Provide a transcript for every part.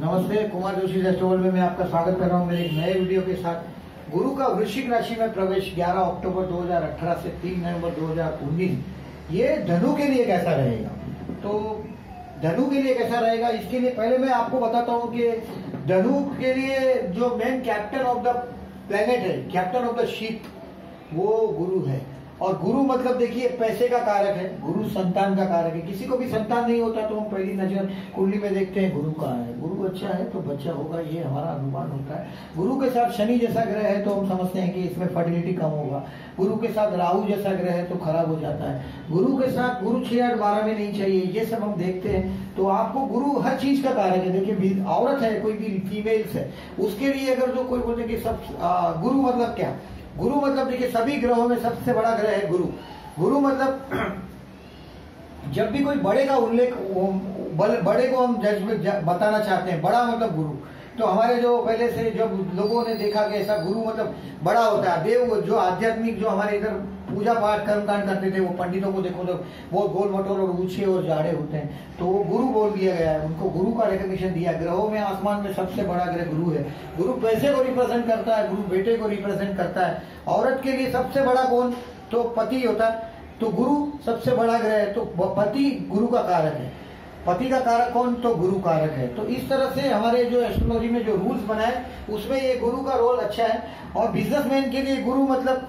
नमस्ते, कुमार जोशी रेस्टोरेंट में मैं आपका स्वागत कर रहा हूं मेरे एक नए वीडियो के साथ। गुरु का वृश्चिक राशि में प्रवेश 11 अक्टूबर 2018 से 3 नवंबर 2019, ये धनु के लिए कैसा रहेगा? तो धनु के लिए कैसा रहेगा, इसके लिए पहले मैं आपको बताता हूं कि धनु के लिए जो main captain of the planet है, कैप्टन ऑफ द शिप, वो गुरु है। और गुरु मतलब देखिए पैसे का कारक है, गुरु संतान का कारक है। किसी को भी संतान नहीं होता तो हम पहली नजर कुंडली में देखते हैं गुरु कहाँ है। गुरु अच्छा है तो बच्चा होगा, ये हमारा अनुमान होता है। गुरु के साथ शनि जैसा ग्रह है तो हम समझते हैं कि इसमें फर्टिलिटी कम होगा। गुरु के साथ राहु जैसा ग्रह है तो खराब हो जाता है। गुरु के साथ गुरु 6, 8, 12 में नहीं चाहिए, ये सब हम देखते हैं। तो आपको गुरु हर चीज का कारक है। देखिए औरत है, कोई भी फीमेल्स है, उसके लिए अगर जो कोई बोलते कि सब गुरु मतलब क्या, गुरु मतलब देखिए सभी ग्रहों में सबसे बड़ा ग्रह है गुरु। गुरु मतलब जब भी कोई बड़े का उल्लेख, बड़े को हम जज बताना चाहते हैं, बड़ा मतलब गुरु। तो हमारे जो पहले से जब लोगों ने देखा कि ऐसा गुरु मतलब बड़ा होता है। देव जो आध्यात्मिक जो हमारे इधर पूजा पाठ कर्मकांड करते थे, वो पंडितों को देखो तो वो गोल मटोल और ऊंचे और जाड़े होते हैं, तो वो गुरु बोल दिया गया है। उनको गुरु का रिकॉग्निशन दिया। ग्रहों में आसमान में सबसे बड़ा ग्रह गुरु है। गुरु पैसे को रिप्रेजेंट करता है, गुरु बेटे को रिप्रेजेंट करता है। औरत के लिए सबसे बड़ा कौन, तो पति होता है। तो गुरु सबसे बड़ा ग्रह है, तो पति गुरु का कारक है। पति का कारक कौन, तो गुरु कारक है। तो इस तरह से हमारे जो एस्ट्रोलॉजी में जो रूल्स बनाए उसमें ये गुरु का रोल अच्छा है। और बिजनेसमैन के लिए गुरु मतलब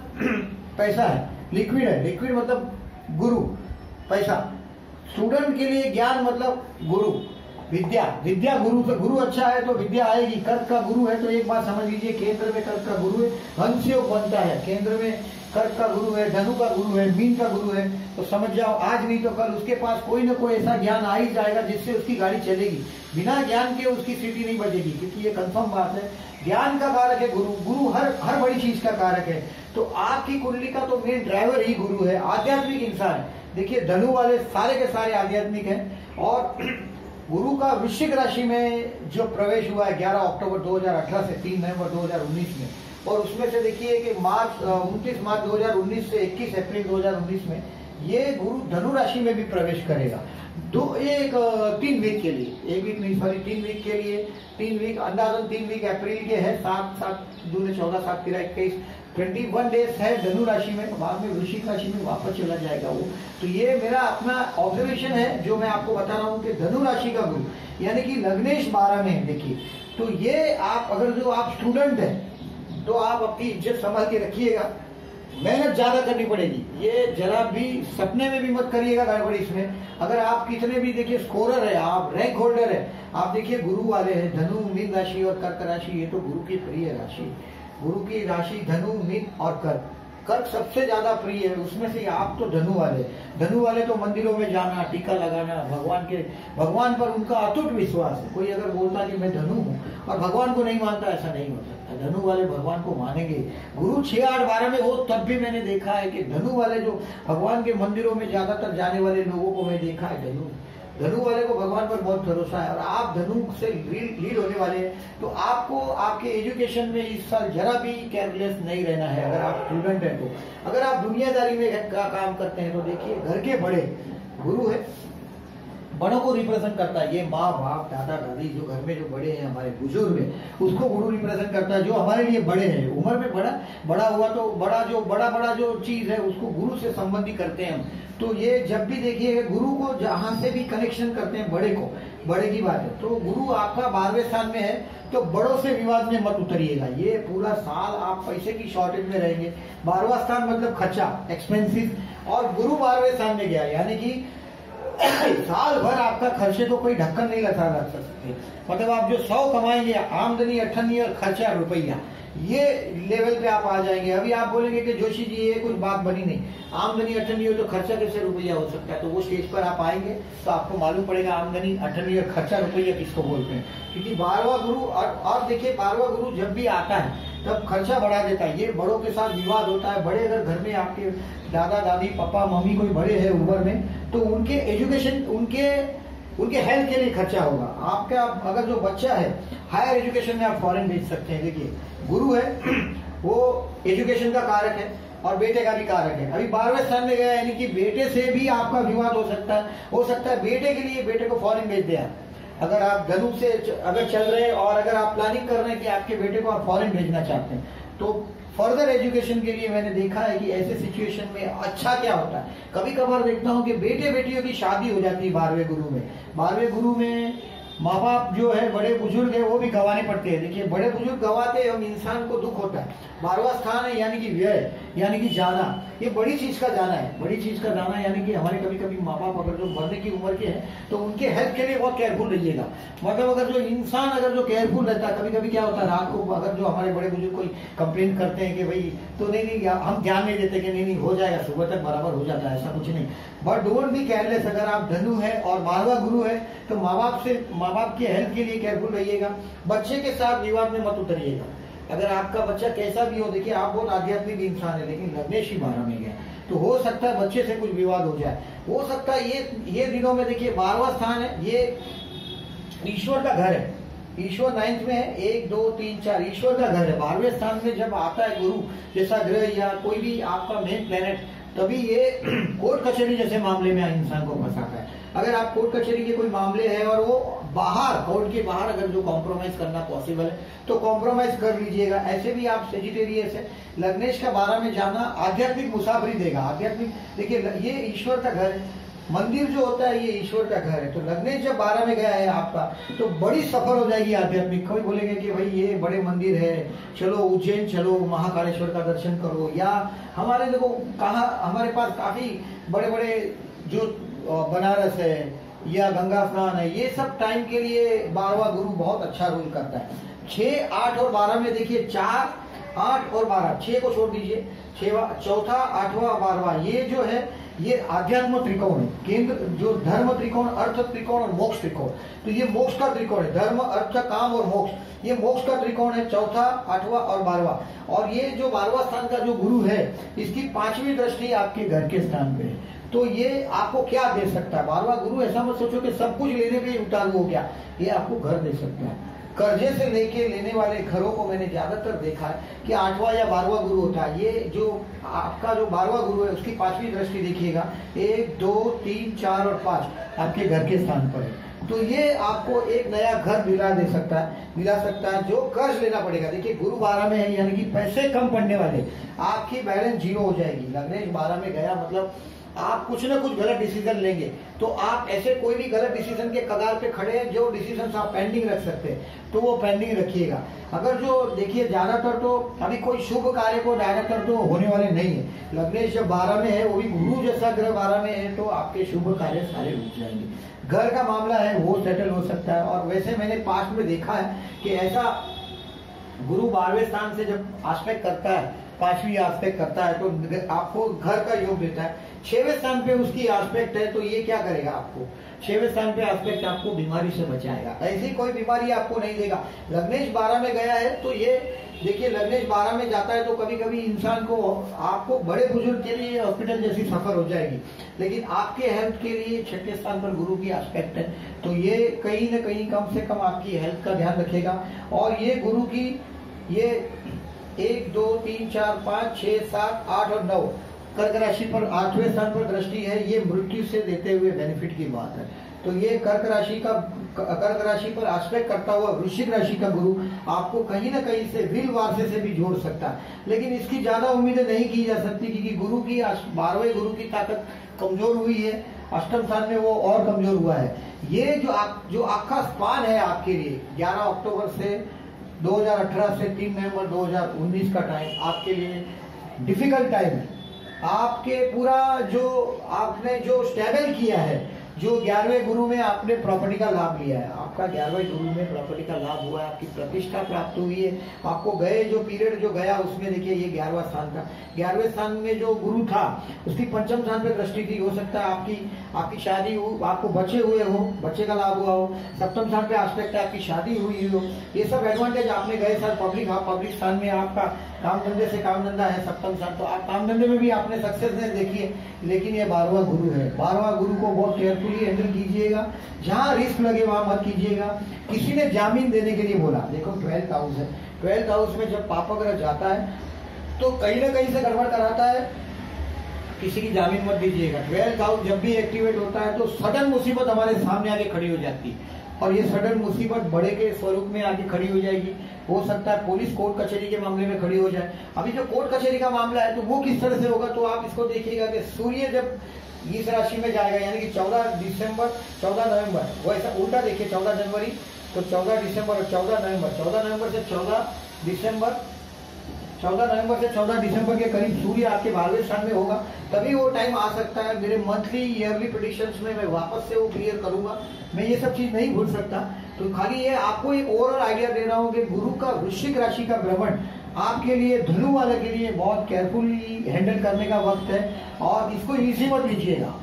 पैसा है, लिक्विड है। लिक्विड मतलब गुरु, पैसा। स्टूडेंट के लिए ज्ञान मतलब गुरु, विद्या। विद्या गुरु से, गुरु अच्छा है तो विद्या आएगी। कर्क का गुरु है तो एक बात समझ लीजिए, केंद्र में कर्क का गुरु है, हंस योग बनता है। केंद्र में कर्क का गुरु है, धनु का गुरु है, मीन का गुरु है। तो समझ जाओ आज नहीं तो कल उसके पास कोई ना कोई ऐसा ज्ञान आ ही जाएगा जिससे उसकी गाड़ी चलेगी। बिना ज्ञान के उसकी सिटी नहीं बजेगी, क्योंकि ये कंफर्म बात है। ज्ञान का कारक है गुरु। गुरु हर बड़ी चीज का कारक है। तो आपकी कुंडली का तो मेन ड्राइवर ही गुरु है, आध्यात्मिक इंसान है। देखिए धनु वाले सारे के सारे आध्यात्मिक हैं। और गुरु का वृश्चिक राशि में जो प्रवेश हुआ है 11 अक्टूबर 2018 से 3 नवंबर 2019 में, और उसमें से देखिए कि 29 मार्च 2019 से 21 अप्रैल 2019 में ये गुरु धनु राशि में भी प्रवेश करेगा। 3 वीक के लिए, 1 वीक नहीं सॉरी 3 वीक के लिए। 3 वीक अंदाजन 3 वीक अप्रैल के है। 7 दूने 14, 7 13 21 21 डेज है धनु राशि में। बाद में वृश्चिक राशि में वापस चला जाएगा वो। तो ये मेरा अपना ऑब्जर्वेशन है जो मैं आपको बता रहा हूँ कि धनु राशि का गुरु यानी कि लग्नेश 12 में है। देखिए तो ये आप अगर जो आप स्टूडेंट है तो आप अपनी इज्जत संभाल के रखिएगा। मेहनत ज्यादा करनी पड़ेगी, ये जरा भी सपने में भी मत करिएगा गड़बड़ी इसमें। अगर आप कितने भी देखिए स्कोरर है, आप रैंक होल्डर है, आप देखिए गुरु वाले हैं, धनु मीन राशि और कर्क राशि, ये तो गुरु की प्रिय राशि। गुरु की राशि धनु मीन और कर्क। कर्क सबसे ज्यादा प्रिय है उसमें से। आप तो धनु वाले, धनु वाले तो मंदिरों में जाना, टीका लगाना, भगवान पर उनका अटूट विश्वास है। कोई अगर बोलता कि मैं धनु हूँ और भगवान को नहीं मानता, ऐसा नहीं हो सकता। धनु वाले भगवान को मानेंगे। गुरु 6, 8, 12 में हो, तब भी मैंने देखा है कि धनु वाले जो भगवान के मंदिरों में ज्यादातर जाने वाले लोगों को मैं देखा है, धनु वाले को भगवान पर बहुत भरोसा है। और आप धनु से लीड होने वाले हैं तो आपको आपके एजुकेशन में इस साल जरा भी केयरलेस नहीं रहना है। अगर आप स्टूडेंट हैं तो, अगर आप दुनियादारी में काम करते हैं तो देखिए घर के बड़े गुरु है, बड़ों को रिप्रेजेंट करता है। ये माँ बाप दादा दादी जो घर में जो बड़े हैं, हमारे बुजुर्ग हैं, उसको गुरु रिप्रेजेंट करता है। जो हमारे लिए बड़े हैं, उम्र में बड़ा हुआ तो बड़ा जो चीज है उसको गुरु से संबंधी करते हैं हम। तो ये जब भी देखिए गुरु को जहां से भी कनेक्शन करते हैं बड़े की बात है। तो गुरु आपका 12वें स्थान में है तो बड़ों से विवाद में मत उतरिएगा। ये पूरा साल आप पैसे की शॉर्टेज में रहेंगे। 12वां स्थान मतलब खर्चा, एक्सपेंसिव, और गुरु 12वें स्थान में गया यानी कि साल भर आपका खर्चे को कोई ढक्कन नहीं लगा सकते। मतलब आप जो 100 कमाएंगे, आमदनी 98 और खर्चा रुपया, ये लेवल पे आप आ जाएंगे। अभी आप बोलेंगे कि जोशी जी ये कुछ बात बनी नहीं, आमदनी 98 हो तो खर्चा कैसे रुपया हो सकता है? तो वो स्टेज पर आप आएंगे तो आपको मालूम पड़ेगा आमदनी 98 और खर्चा रुपया किसको बोलते हैं। क्योंकि 12वां गुरु और देखिए 12वां गुरु जब भी आता है तब खर्चा बढ़ा देता है। ये बड़ों के साथ विवाद होता है। बड़े अगर घर में आपके दादा दादी पापा मम्मी कोई बड़े हैं उम्र में, तो उनके एजुकेशन उनके हेल्थ के लिए खर्चा होगा। आपका अगर जो बच्चा है हायर एजुकेशन में आप फॉरेन भेज सकते हैं। देखिए गुरु है वो एजुकेशन का कारक है और बेटे का भी कारक है। अभी 12वें स्थान में गया यानी कि बेटे से भी आपका विवाद हो सकता है। बेटे के लिए बेटे को फॉरेन भेज दिया, अगर आप धनु से अगर चल रहे हैं और अगर आप प्लानिंग कर रहे हैं कि आपके बेटे को आप फॉरेन भेजना चाहते हैं, तो फर्दर एजुकेशन के लिए मैंने देखा है कि ऐसे सिचुएशन में अच्छा क्या होता है, कभी कभार देखता हूँ कि बेटे बेटियों की शादी हो जाती है 12वें गुरु में। 12वें गुरु में माँ बाप जो है, बड़े बुजुर्ग है, वो भी गंवाने पड़ते हैं। देखिए बड़े बुजुर्ग गंवाते हम इंसान को दुख होता है। 12वां स्थान है यानी कि व्यय, यानी कि जाना, ये बड़ी चीज का जाना है। बड़ी चीज का जाना यानी कि हमारे कभी कभी माँ बाप अगर जो मरने की उम्र के हैं तो उनके हेल्थ के लिए बहुत केयरफुल रहिएगा। मतलब अगर जो इंसान अगर जो केयरफुल रहता है, कभी कभी क्या होता है रात को अगर जो हमारे बड़े बुजुर्ग कोई कंप्लेन करते हैं कि भाई तो नहीं हम ध्यान नहीं देते कि नहीं हो जाएगा, सुबह तक बराबर हो जाता है, ऐसा कुछ नहीं। But don't be careless. अगर आप धनु है और 12वां गुरु है तो माँ बाप के हेल्थ के लिए केयरफुल रहिएगा। बच्चे के साथ विवाद में मत उतरिएगा। अगर आपका बच्चा कैसा भी हो, देखिए आप बहुत आध्यात्मिक इंसान है, लेकिन लग्नेश ही 12 में गया तो हो सकता है बच्चे से कुछ विवाद हो जाए। हो सकता है ये दिनों में देखिए 12वां स्थान है, ये ईश्वर का घर है। ईश्वर 9th में है, 1 2 3 4 ईश्वर का घर है। 12वें स्थान में जब आता है गुरु जैसा ग्रह या कोई भी आपका मेन प्लेनेट, तभी ये कोर्ट कचहरी जैसे मामले में इंसान को फंसाता है। अगर आप कोर्ट कचहरी के कोई मामले है और वो बाहर, कोर्ट के बाहर अगर जो कॉम्प्रोमाइज करना पॉसिबल है तो कॉम्प्रोमाइज कर लीजिएगा। ऐसे भी आप सेजिटेरियस है, लग्नेश का 12 में जाना आध्यात्मिक मुसाफरी देगा। आध्यात्मिक, देखिए ये ईश्वर का घर है, मंदिर जो होता है ये ईश्वर का घर है। तो लग्नेश जब 12 में गया है आपका तो बड़ी सफर हो जाएगी आध्यात्मिक। कोई बोलेंगे कि भाई ये बड़े मंदिर है, चलो उज्जैन चलो, महाकालेश्वर का दर्शन करो, या हमारे देखो कहा हमारे पास काफी बड़े बड़े जो बनारस है या गंगा स्नान है, ये सब टाइम के लिए 12वां गुरु बहुत अच्छा रोल करता है। 6 8 और 12 में देखिए 4 8 और 12, 6 को छोड़ दीजिए, 4था 8वां 12वां, ये जो है ये आध्यात्म त्रिकोण है। केंद्र जो धर्म त्रिकोण, अर्थ त्रिकोण और मोक्ष त्रिकोण, तो ये मोक्ष का त्रिकोण है। धर्म, अर्थ, काम और मोक्ष, ये मोक्ष का त्रिकोण है। 4था 8वां और 12वां, और ये जो 12वां स्थान का जो गुरु है इसकी 5वीं दृष्टि आपके घर के स्थान पे है। तो ये आपको क्या दे सकता है 12वां गुरु? ऐसा मत सोचो कि सब कुछ लेने पे ही उतारू हो गया, ये आपको घर दे सकता है। कर्जे से लेके लेने वाले घरों को मैंने ज्यादातर देखा है कि 8वां या 12वां गुरु होता है। ये जो आपका जो 12वां गुरु है उसकी 5वीं दृष्टि देखिएगा, 1 2 3 4 और 5 आपके घर के स्थान पर है। तो ये आपको एक नया घर मिला सकता है जो कर्ज लेना पड़ेगा। देखिए गुरु 12 में है यानी कि पैसे कम पड़ने वाले, आपकी बैलेंस 0 हो जाएगी। लग्नेश 12 में गया मतलब आप कुछ ना कुछ गलत डिसीजन लेंगे, तो आप ऐसे कोई भी गलत डिसीजन के कगार पे खड़े हैं जो डिसीजन आप पेंडिंग रख सकते हैं तो वो पेंडिंग रखिएगा। अगर जो देखिए ज्यादातर तो अभी कोई शुभ कार्य को ज्यादातर तो होने वाले नहीं है। लग्नेश जब 12 में है, वो भी गुरु जैसा ग्रह 12 में है, तो आपके शुभ कार्य सारे रुक जाएंगे। घर का मामला है वो सेटल हो सकता है। और वैसे मैंने पास्ट में देखा है कि ऐसा गुरु 12वें स्थान से जब आस्पेक्ट करता है, 5वीं आस्पेक्ट करता है, तो आपको घर का योग देता है। 6वें स्थान पे उसकी आस्पेक्ट है, तो ये क्या करेगा आपको? 6वें स्थान पे आस्पेक्ट आपको बीमारी से बचाएगा। ऐसी कोई बीमारी आपको नहीं देगा। लग्नेश 12 में गया है तो ये देखिए लग्नेश 12 में जाता है तो कभी कभी इंसान को, आपको बड़े बुजुर्ग के लिए हॉस्पिटल जैसी सफर हो जाएगी, लेकिन आपके हेल्थ के लिए 6ठे स्थान पर गुरु की आस्पेक्ट है, तो ये कहीं न कहीं कम से कम आपकी हेल्थ का ध्यान रखेगा। और ये गुरु की ये 1 2 3 4 5 6 7 8 और 9 कर्क राशि पर 8वें स्थान पर दृष्टि है। ये मृत्यु से देते हुए बेनिफिट की बात है। तो ये कर्क राशि पर आस्पेक्ट करता हुआ वृश्चिक राशि का गुरु आपको कहीं ना कहीं से विल वारसे से भी जोड़ सकता है, लेकिन इसकी ज्यादा उम्मीदें नहीं की जा सकती क्योंकि गुरु की 12वें गुरु की ताकत कमजोर हुई है। 8वें स्थान में वो और कमजोर हुआ है। ये जो आपका स्पान है आपके लिए 11 अक्टूबर से 2018 से 3 नवंबर 2019 का टाइम आपके लिए डिफिकल्ट टाइम है। आपके पूरा जो आपने जो स्टेबल किया है, जो 11वें गुरु में आपने प्रॉपर्टी का लाभ लिया है, आपका 11वें गुरु में प्रॉपर्टी का लाभ हुआ है, आपकी प्रतिष्ठा प्राप्त हुई है। आपको गए जो पीरियड जो गया उसमें देखिए ये 11वां स्थान था। 11वें स्थान में जो गुरु था उसकी 5म स्थान पे दृष्टि थी। हो सकता है आपकी शादी हो, आपको बच्चे हुए हो, बच्चे का लाभ हुआ हो। 7म स्थान पे आस्पेक्ट है, आपकी शादी हुई हो। ये सब एडवांटेज आपने गए साल पब्लिक स्थान में आपका काम धंधे से काम धंधा है 7म स्थान, तो आप काम धंधे में भी आपने सक्सेसनेस देखी है। लेकिन ये 12वां गुरु है। 12वां गुरु को बहुत केयरफुली हैंडल कीजिएगा। जहां रिस्क लगे वहां मत कीजिएगा। किसी ने जामीन देने के लिए बोला, देखो 12th हाउस है, 12th हाउस में जब पाप ग्रह जाता है तो कहीं ना कहीं से गड़बड़ कराता है। किसी की जामीन मत दीजिएगा। 12th हाउस जब भी एक्टिवेट होता है तो सडन मुसीबत हमारे सामने आके खड़ी हो जाती है। और ये सडन मुसीबत बड़े के स्वरूप में आगे खड़ी हो जाएगी। हो सकता है पुलिस कोर्ट कचहरी के मामले में खड़ी हो जाए। अभी जो कोर्ट कचहरी का मामला है तो वो किस तरह से होगा, तो आप इसको देखिएगा कि सूर्य जब इस राशि में जाएगा यानी कि 14 दिसंबर 14 नवंबर, वो ऐसा उल्टा देखिए 14 जनवरी तो 14 दिसंबर और 14 नवंबर, 14 नवंबर से 14 दिसंबर, 14 नवंबर से 14 दिसंबर के करीब सूर्य आपके 12वें स्थान में होगा। तभी वो टाइम आ सकता है। मेरे मंथली ईयरली प्रेडिक्शंस में मैं वापस से वो क्लियर करूंगा, मैं ये सब चीज नहीं भूल सकता। तो खाली ये आपको एक ओवरऑल आइडिया दे रहा हूँ कि गुरु का वृश्चिक राशि का भ्रमण आपके लिए, धनु वाले के लिए बहुत केयरफुली हैंडल करने का वक्त है और इसको इजी मत लीजिएगा,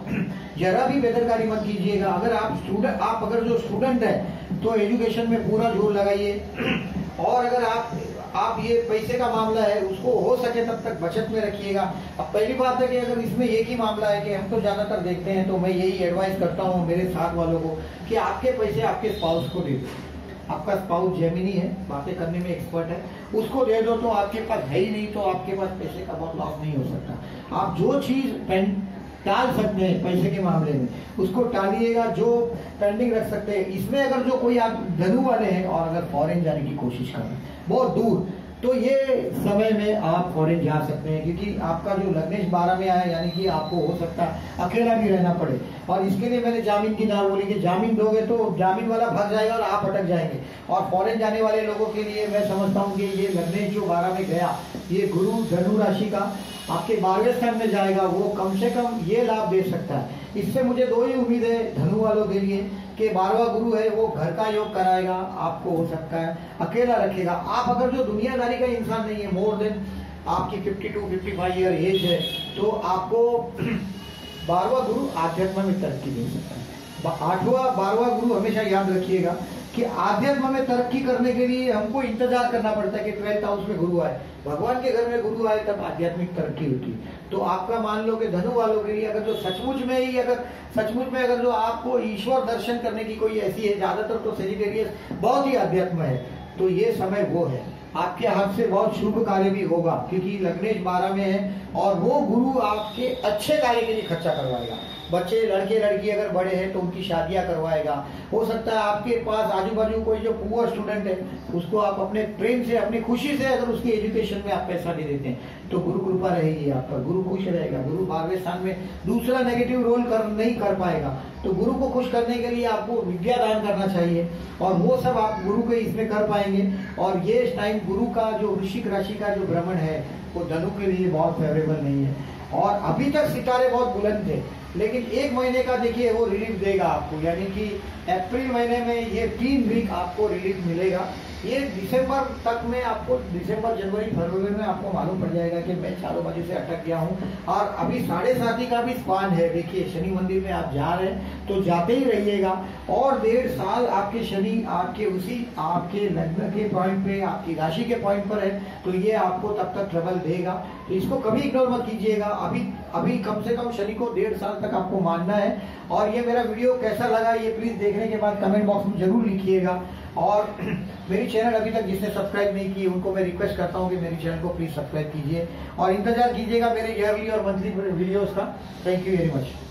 जरा भी बेदरकारी मत कीजिएगा। अगर आप अगर जो स्टूडेंट है तो एजुकेशन में पूरा जोर लगाइए और अगर आप ये पैसे का मामला है उसको हो सके तब तक बचत में रखिएगा। अब पहली बात है कि अगर इसमें एक ही मामला है कि हम तो ज्यादातर देखते हैं, तो मैं यही एडवाइस करता हूँ मेरे साथ वालों को कि आपके पैसे आपके स्पाउस को दे दो। आपका स्पाउस जेमिनी है, बातें करने में एक्सपर्ट है, उसको दे दो तो आपके पास है ही नहीं तो आपके पास पैसे का बहुत लॉस नहीं हो सकता। आप जो चीज टाल सकते हैं पैसे के मामले में उसको टालिएगा, जो पेंडिंग रख सकते हैं। इसमें अगर जो कोई आप धनु वाले हैं और अगर फॉरेन जाने की कोशिश कर रहे हैं बहुत दूर, तो ये समय में आप फॉरेन जा सकते हैं, क्योंकि आपका जो लग्नेश 12 में आया यानी कि आपको हो सकता है अकेला भी रहना पड़े। और इसके लिए मैंने जामीन की ना बोली कि जामीन दोगे तो जामीन वाला भाग जाएगा और आप अटक जाएंगे। और फॉरेन जाने वाले लोगों के लिए मैं समझता हूँ कि ये लग्नेश जो 12 में गया, ये गुरु धनु राशि का आपके 12वें स्थान में जाएगा, वो कम से कम ये लाभ दे सकता है। इससे मुझे दो ही उम्मीद है धनु वालों के लिए कि 12वां गुरु है वो घर का योग कराएगा, आपको हो सकता है अकेला रखेगा। आप अगर जो दुनियादारी का इंसान नहीं है, मोर देन आपकी 52-55 ईयर एज है, तो आपको 12वां गुरु आध्यात्म में तरक्की दे सकता है। 12वां गुरु हमेशा याद रखिएगा कि आध्यात्म में तरक्की करने के लिए हमको इंतजार करना पड़ता है कि 12th हाउस में गुरु आए, भगवान के घर में गुरु आए, तब आध्यात्मिक तरक्की होती है। तो आपका मान लो कि धनु वालों के लिए अगर जो सचमुच में अगर जो आपको ईश्वर दर्शन करने की कोई ऐसी है, ज्यादातर तो सेजिटेरियस बहुत ही अध्यात्म है, तो ये समय वो है। आपके हाथ से बहुत शुभ कार्य भी होगा क्योंकि लग्नेश 12 में है और वो गुरु आपके अच्छे कार्य के लिए खर्चा करवाएगा। बच्चे लड़के लड़की अगर बड़े हैं तो उनकी शादियां करवाएगा। हो सकता है आपके पास आजू बाजू कोई जो पुअर स्टूडेंट है उसको आप अपने प्रेम से, अपनी खुशी से अगर उसकी एजुकेशन में आप पैसा दे देते हैं तो गुरु कृपा रहेगी, आपका गुरु खुश रहेगा। गुरु 12वें स्थान में दूसरा नेगेटिव रोल नहीं कर पाएगा, तो गुरु को खुश करने के लिए आपको विद्या दान करना चाहिए और वो सब आप गुरु के इसमें कर पाएंगे। और ये टाइम गुरु का जो वृश्चिक राशि का जो भ्रमण है वो धनु के लिए बहुत फेवरेबल नहीं है। और अभी तक सितारे बहुत बुलंद थे, लेकिन एक महीने का देखिए वो रिलीफ देगा आपको, यानी कि अप्रैल महीने में ये 3 वीक आपको रिलीफ मिलेगा। ये दिसंबर तक में आपको, दिसंबर जनवरी फरवरी में आपको मालूम पड़ जाएगा कि मैं चारों बाजू से अटक गया हूँ। और अभी 7.5 का भी स्पान है। देखिए शनि मंदिर में आप जा रहे हैं तो जाते ही रहिएगा और 1.5 साल आपके शनि आपके लग्न के पॉइंट पे, आपकी राशि के पॉइंट पर है, तो ये आपको तब तक ट्रबल देगा। तो इसको कभी इग्नोर मत कीजिएगा। अभी कम से कम शनि को 1.5 साल तक आपको मानना है। और ये मेरा वीडियो कैसा लगा ये प्लीज देखने के बाद कमेंट बॉक्स में जरूर लिखिएगा। और मेरी चैनल अभी तक जिसने सब्सक्राइब नहीं की उनको मैं रिक्वेस्ट करता हूँ कि मेरी चैनल को प्लीज सब्सक्राइब कीजिए और इंतजार कीजिएगा मेरे ईयरली और मंथली वीडियोस का। Thank you very much.